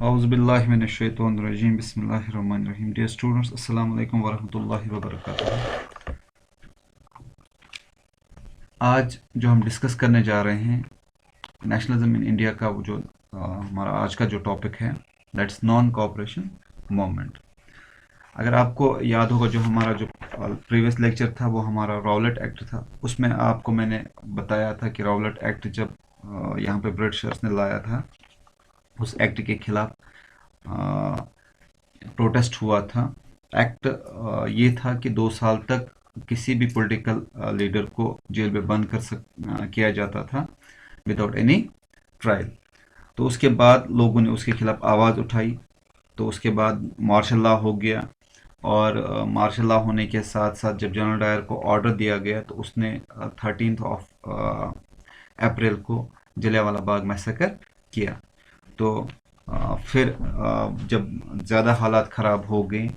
औज़ुबिल्लाहिमिनश्शैतानिर्रजीम बिस्मिल्लाहिर्रहमानिर्रहीम। Dear students, अस्सलाम वालेकुम वरहमतुल्लाहि वबरकातुहू। आज जो हम डिस्कस करने जा रहे हैं नेशनलिज्म इन इंडिया का, वो जो हमारा आज का जो टॉपिक है, दैट्स नॉन कोऑपरेशन मूवमेंट। अगर आपको याद होगा, जो हमारा जो प्रीवियस लेक्चर था वो हमारा रॉलेट एक्ट था। उसमें आपको मैंने बताया था कि रॉलेट एक्ट जब यहाँ पे ब्रिटिशर्स ने लाया था, उस एक्ट के खिलाफ प्रोटेस्ट हुआ था। एक्ट ये था कि 2 साल तक किसी भी पॉलिटिकल लीडर को जेल में बंद किया जाता था विदाउट एनी ट्रायल। तो उसके बाद लोगों ने उसके खिलाफ आवाज़ उठाई। तो उसके बाद मार्शल लॉ हो गया, और मार्शल लॉ होने के साथ साथ जब जनरल डायर को ऑर्डर दिया गया तो उसने 13 अप्रैल को जलियांवाला बाग मैसेकर किया। तो फिर जब ज़्यादा हालात ख़राब हो गए,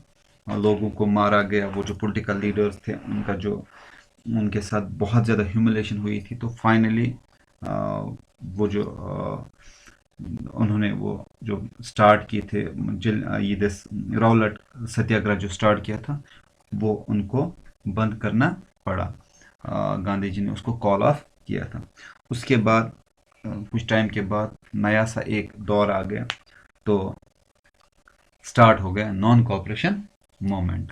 लोगों को मारा गया, वो जो पॉलिटिकल लीडर्स थे उनका जो उनके साथ बहुत ज़्यादा ह्यूमिलेशन हुई थी, तो फाइनली वो जो उन्होंने वो जो स्टार्ट किए थे ये दिस रॉलेट सत्याग्रह जो स्टार्ट किया था, वो उनको बंद करना पड़ा। गांधी जी ने उसको कॉल ऑफ किया था। उसके बाद कुछ टाइम के बाद नया सा एक दौर आ गया, तो स्टार्ट हो गया नॉन कोऑपरेशन मूवमेंट।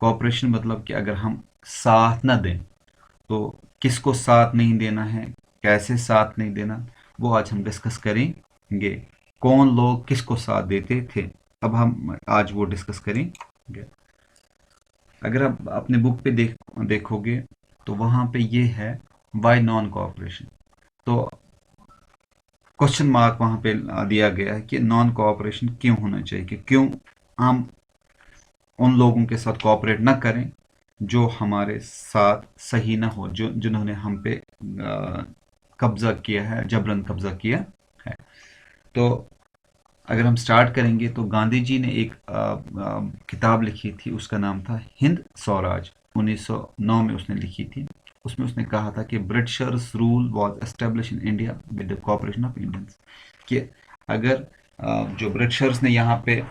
कोऑपरेशन मतलब कि अगर हम साथ ना दें, तो किसको साथ नहीं देना है, कैसे साथ नहीं देना, वो आज हम डिस्कस करेंगे। कौन लोग किसको साथ देते थे, अब हम आज वो डिस्कस करेंगे। अगर आप अपने बुक पे देखोगे तो वहाँ पे ये है वाई नॉन कोऑपरेशन। तो क्वेश्चन मार्क वहाँ पे दिया गया है कि नॉन कोऑपरेशन क्यों होना चाहिए, कि क्यों हम उन लोगों के साथ कोऑपरेट ना करें जो हमारे साथ सही ना हो, जो जिन्होंने हम पे कब्जा किया है, जबरन कब्जा किया है। तो अगर हम स्टार्ट करेंगे तो गांधी जी ने एक किताब लिखी थी, उसका नाम था हिंद स्वराज। 1909 में उसने लिखी थी। उसमें उसने कहा था कि Britishers rule was establish in India with the cooperation of Indians. कि अगर जो ब्रिटिशर्स ने यहाँ पे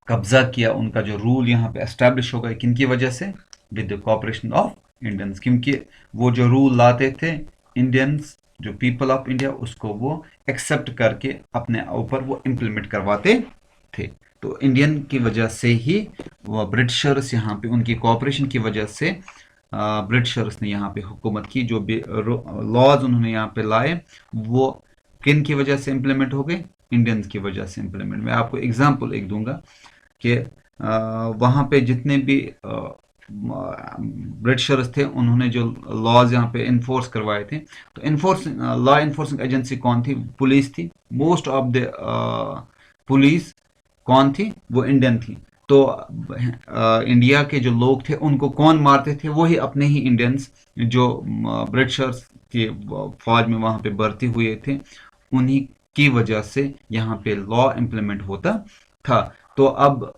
कब्जा किया, उनका जो रूल यहाँ पे एस्टेब्लिश होगा किनकी वजह से, with the cooperation of Indians. क्योंकि वो जो रूल लाते थे, इंडियंस जो पीपल ऑफ इंडिया उसको वो एक्सेप्ट करके अपने ऊपर वो इम्प्लीमेंट करवाते थे। तो इंडियन की वजह से ही वो ब्रिटिशर्स यहाँ पे, उनकी कोऑपरेशन की वजह से ब्रिटिशर्स ने यहाँ पे हुकूमत की। जो भी लॉज उन्होंने यहाँ पे लाए, वो किन की वजह से इम्प्लीमेंट हो गए, इंडियंस की वजह से इम्प्लीमेंट। मैं आपको एग्जांपल एक दूंगा कि वहाँ पे जितने भी ब्रिटिशर्स थे, उन्होंने जो लॉज यहाँ पे इन्फोर्स करवाए थे, तो लॉ इन्फोर्सिंग एजेंसी कौन थी, पुलिस थी। मोस्ट ऑफ द पुलिस कौन थी, वो इंडियन थी। तो इंडिया के जो लोग थे उनको कौन मारते थे, वही अपने ही इंडियंस जो ब्रिटिशर्स के फौज में वहाँ पे भर्ती हुए थे, उन्हीं की वजह से यहाँ पे लॉ इम्प्लीमेंट होता था। तो अब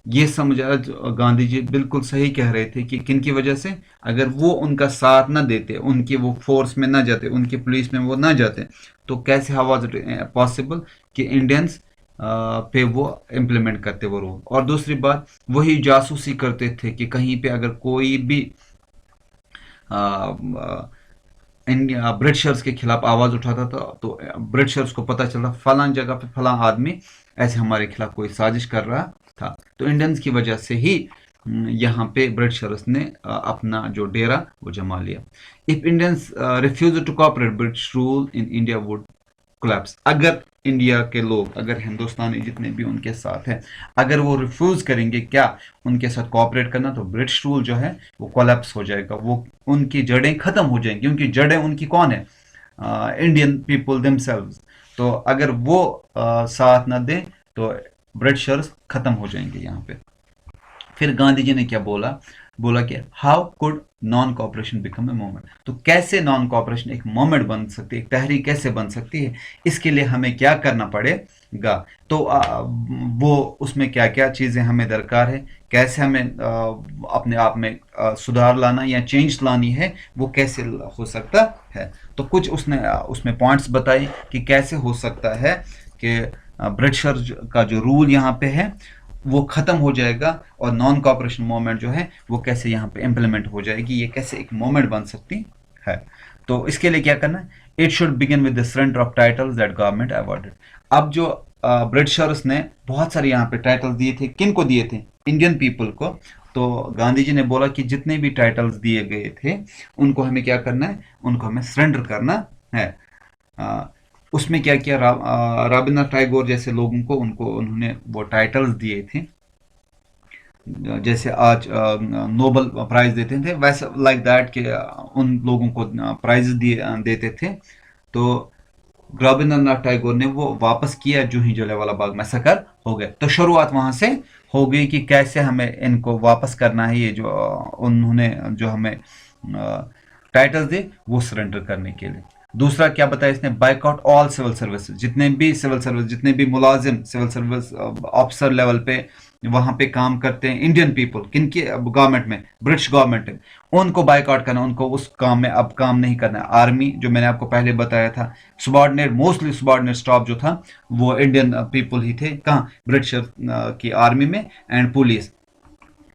ये समझ आया, गांधी जी बिल्कुल सही कह रहे थे कि किन की वजह से, अगर वो उनका साथ ना देते, उनके वो फोर्स में ना जाते, उनकी पुलिस में वो ना जाते, तो कैसे हाउ वाज इट पॉसिबल कि इंडियंस पे वो इम्प्लीमेंट करते वो रूल। और दूसरी बात, वही जासूसी करते थे कि कहीं पे अगर कोई भी इंडिया ब्रिटिशर्स के खिलाफ आवाज उठाता था, तो ब्रिटिशर्स को पता चला फलां जगह पे फलां आदमी ऐसे हमारे खिलाफ कोई साजिश कर रहा था। तो इंडियंस की वजह से ही यहाँ पे ब्रिटिशर्स ने अपना जो डेरा वो जमा लिया। If Indians refuse to cooperate, British rule in India would collapse. अगर इंडिया के लोग, अगर हिंदुस्तानी जितने भी उनके साथ हैं, अगर वो रिफ्यूज करेंगे क्या उनके साथ कोऑपरेट करना, तो ब्रिटिश रूल जो है वो कोलैप्स हो जाएगा, वो उनकी जड़ें खत्म हो जाएंगी। क्योंकि जड़ें उनकी कौन है, इंडियन पीपल देमसेल्व्स। तो अगर वो साथ ना दें तो ब्रिटिशर्स खत्म हो जाएंगे यहाँ पे। फिर गांधी जी ने क्या बोला, बोला कि how could non cooperation become a movement. तो कैसे नॉन कॉपरेशन एक मूवमेंट बन सकती है, एक तहरीक कैसे बन सकती है, इसके लिए हमें क्या करना पड़ेगा। तो वो उसमें क्या क्या चीज़ें हमें दरकार है, कैसे हमें अपने आप में सुधार लाना या चेंज लानी है, वो कैसे हो सकता है। तो कुछ उसने उसमें पॉइंट्स बताए कि कैसे हो सकता है कि ब्रिटिशर्स का जो रूल यहाँ पे है वो खत्म हो जाएगा, और नॉन कॉपरेशन मूवमेंट जो है वो कैसे यहाँ पे इम्प्लीमेंट हो जाएगी, ये कैसे एक मूवमेंट बन सकती है। तो इसके लिए क्या करना है, it should begin with the surrender of titles that government awarded. अब जो ब्रिटिशर्स ने बहुत सारे यहाँ पे टाइटल्स दिए थे, किन को दिए थे, इंडियन पीपल को। तो गांधी जी ने बोला कि जितने भी टाइटल्स दिए गए थे उनको हमें क्या करना है, उनको हमें सरेंडर करना है। उसमें क्या किया, रविन्द्रनाथ टैगोर जैसे लोगों को उन्होंने वो टाइटल्स दिए थे, जैसे आज नोबल प्राइज देते थे वैसे लाइक दैट कि उन लोगों को प्राइज देते थे। तो रविन्द्रनाथ टैगोर ने वो वापस किया जो ही जलियांवाला बाग मैसेकर हो गया। तो शुरुआत वहां से हो गई कि कैसे हमें इनको वापस करना है, ये जो उन्होंने जो हमें टाइटल्स दे वो सरेंडर करने के लिए। दूसरा क्या बताया इसने, बाइकआउट ऑल सिविल सर्विस, जितने भी सिविल सर्विस, जितने भी मुलाजिम सिविल सर्विस ऑफिसर लेवल पे वहां पे काम करते हैं, इंडियन पीपल, किनकी गवर्नमेंट में, ब्रिटिश गवर्नमेंट है, उनको बाइकआउट करना, उनको उस काम में अब काम नहीं करना है। आर्मी जो मैंने आपको पहले बताया था, सुबॉर्डिनेट, मोस्टली सुबॉर्डिनेट स्टाफ जो था वो इंडियन पीपल ही थे, कहाँ, ब्रिटिश की आर्मी में, एंड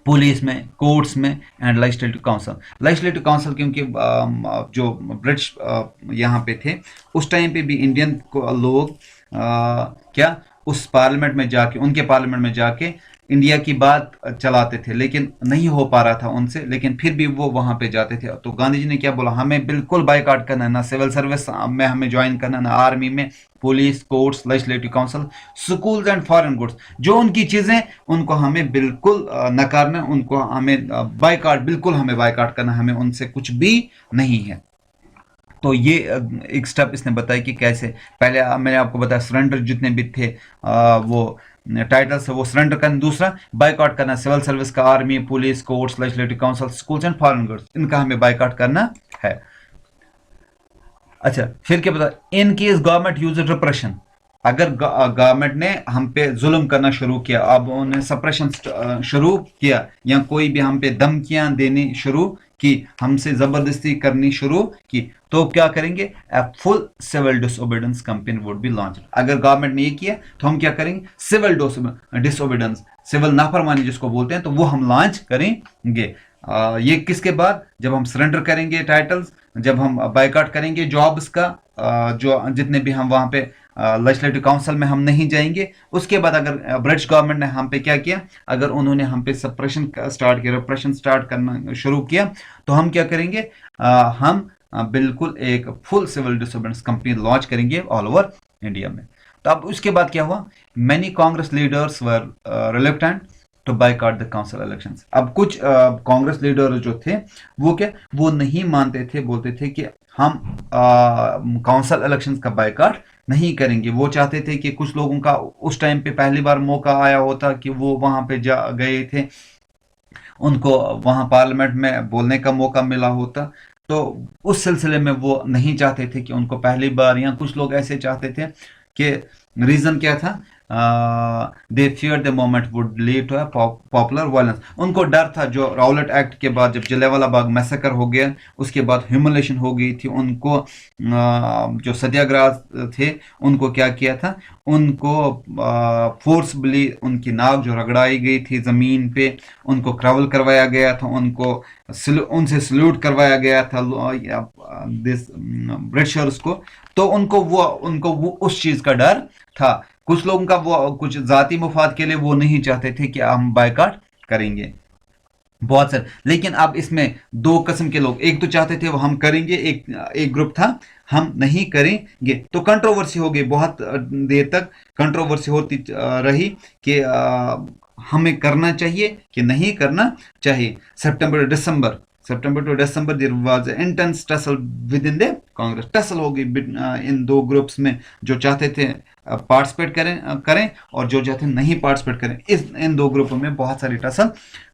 पुलिस में, कोर्ट्स में, and legislative council. Legislative council क्योंकि जो ब्रिटिश यहाँ पे थे उस टाइम पे भी इंडियन लोग क्या उस पार्लियामेंट में जाके, उनके पार्लियामेंट में जाके इंडिया की बात चलाते थे, लेकिन नहीं हो पा रहा था उनसे, लेकिन फिर भी वो वहां पे जाते थे। तो गांधी जी ने क्या बोला, हमें बिल्कुल बाइकआउट करना है, ना सिविल सर्विस में हमें ज्वाइन करना, ना आर्मी में, police, courts, legislative council, schools and foreign goods, जो उनकी चीजें उनको हमें बिल्कुल नकारना, उनको हमें बाइकआउट, बिल्कुल हमें बाइकआउट करना, हमें उनसे कुछ भी नहीं है। तो ये एक स्टेप इसने बताया कि कैसे, पहले मैंने आपको बताया सरेंडर जितने भी थे वो टाइटल्स है वो सरेंडर करना, दूसरा बाइकआउट करना सिविल सर्विस का, army, police, courts, legislative council, schools and foreign goods, इनका हमें बाइकआउट करना है। अच्छा, फिर क्या बता, in case government use repression, अगर गवर्नमेंट ने हम पे जुल्म करना शुरू किया, अब उन्हें सप्रेशन शुरू किया, या कोई भी हम पे धमकियां देनी शुरू की, हमसे जबरदस्ती करनी शुरू की, तो क्या करेंगे, a full civil disobedience campaign would be launch. अगर गवर्नमेंट ने ये किया तो हम क्या करेंगे, सिविल डिसोबीडियंस, सिविल नाफरमानी जिसको बोलते हैं, तो वो हम लॉन्च करेंगे। ये किसके बाद, जब हम सरेंडर करेंगे टाइटल्स, जब हम बाइकआउट करेंगे जॉब्स का, जो जितने भी हम वहां पे लेजिस्लेटिव काउंसिल में हम नहीं जाएंगे, उसके बाद अगर ब्रिटिश गवर्नमेंट ने हम पे क्या किया, अगर उन्होंने हम पे सप्रेशन स्टार्ट किया, रिप्रेशन स्टार्ट करना शुरू किया, तो हम क्या करेंगे, हम बिल्कुल एक full civil disobedience company launch करेंगे ऑल ओवर इंडिया में। तो अब उसके बाद क्या हुआ, many Congress leaders were reluctant to boycott the council elections. अब कुछ कांग्रेस लीडर जो थे वो क्या, वो नहीं मानते थे, बोलते थे कि हम काउंसिल इलेक्शंस का बाइकआउट नहीं करेंगे। वो चाहते थे कि कुछ लोगों का उस टाइम पे पहली बार मौका आया होता कि वो वहां पे जा गए थे, उनको वहां पार्लियामेंट में बोलने का मौका मिला होता, तो उस सिलसिले में वो नहीं चाहते थे कि उनको पहली बार, या कुछ लोग ऐसे चाहते थे कि रीजन क्या था, they fear the moment would lead to popular violence. उनको डर था, जो राउलेट एक्ट के बाद जब जलियांवाला बाग मैसेकर हो गया, उसके बाद ह्यूमिलेशन हो गई थी, उनको जो सत्याग्रह थे उनको क्या किया था, उनको फोर्सबली उनकी नाक जो रगड़ाई गई थी जमीन पे, उनको क्रवल करवाया गया था, उनको उनसे सल्यूट करवाया गया था ब्रिटिशर्स को। तो उनको वो उस चीज का डर था। कुछ लोगों का वो कुछ जाति मुफाद के लिए वो नहीं चाहते थे कि हम बाइकआउट करेंगे, बहुत सारे। लेकिन अब इसमें दो किस्म के लोग, एक तो चाहते थे वो हम करेंगे, एक ग्रुप था हम नहीं करेंगे। तो कंट्रोवर्सी हो गई, बहुत देर तक कंट्रोवर्सी होती रही कि हमें करना चाहिए कि नहीं करना चाहिए। September to December there was an intense tussle within the Congress. Tussle हो गई इन दो ग्रुप्स में, जो चाहते थे पार्टिसिपेट करें और जो चाहते नहीं पार्टिसिपेट करें, इन दो ग्रुपों में बहुत सारी टसल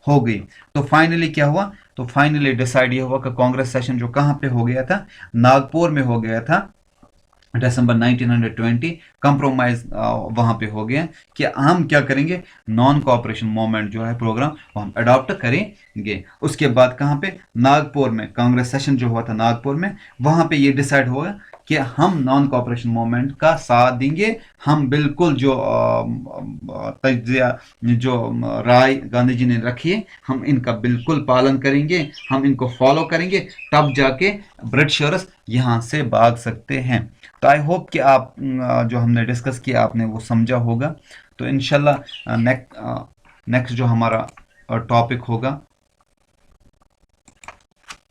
हो गई। तो फाइनली क्या हुआ, तो फाइनली डिसाइड ये हुआ कि कांग्रेस सेशन जो कहाँ पे हो गया था, नागपुर में हो गया था, दिसंबर 1920 कंप्रोमाइज वहां पे हो गया कि हम क्या करेंगे, नॉन कोऑपरेशन मूवमेंट जो है प्रोग्राम वो हम अडॉप्ट करेंगे। उसके बाद कहाँ पे, नागपुर में कांग्रेस सेशन जो हुआ था नागपुर में, वहां पे ये डिसाइड हुआ कि हम नॉन कॉपरेशन मूवमेंट का साथ देंगे। हम बिल्कुल जो तज्जिया, जो राय गांधी जी ने रखी है, हम इनका बिल्कुल पालन करेंगे, हम इनको फॉलो करेंगे, तब जाके ब्रिटिशर्स यहाँ से भाग सकते हैं। तो आई होप कि आप जो हमने डिस्कस किया आपने वो समझा होगा। तो इंशाल्लाह नेक्स्ट जो हमारा टॉपिक होगा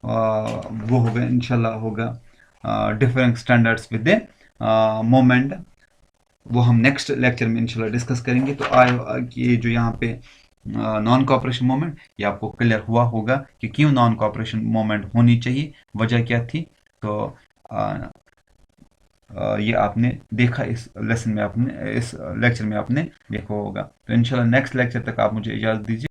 वो होगा इंशाल्लाह होगा different standards with the moment. वो हम नेक्स्ट लेक्चर में इंशाल्लाह डिस्कस करेंगे। तो ये जो यहाँ पे नॉन कॉपरेशन मोमेंट, ये आपको क्लियर हुआ होगा कि क्यों नॉन कॉपरेशन मोमेंट होनी चाहिए, वजह क्या थी। तो ये आपने देखा इस लेसन में, आपने इस लेक्चर में आपने देखा होगा। तो इंशाल्लाह नेक्स्ट लेक्चर तक आप मुझे इजाज़त दीजिए।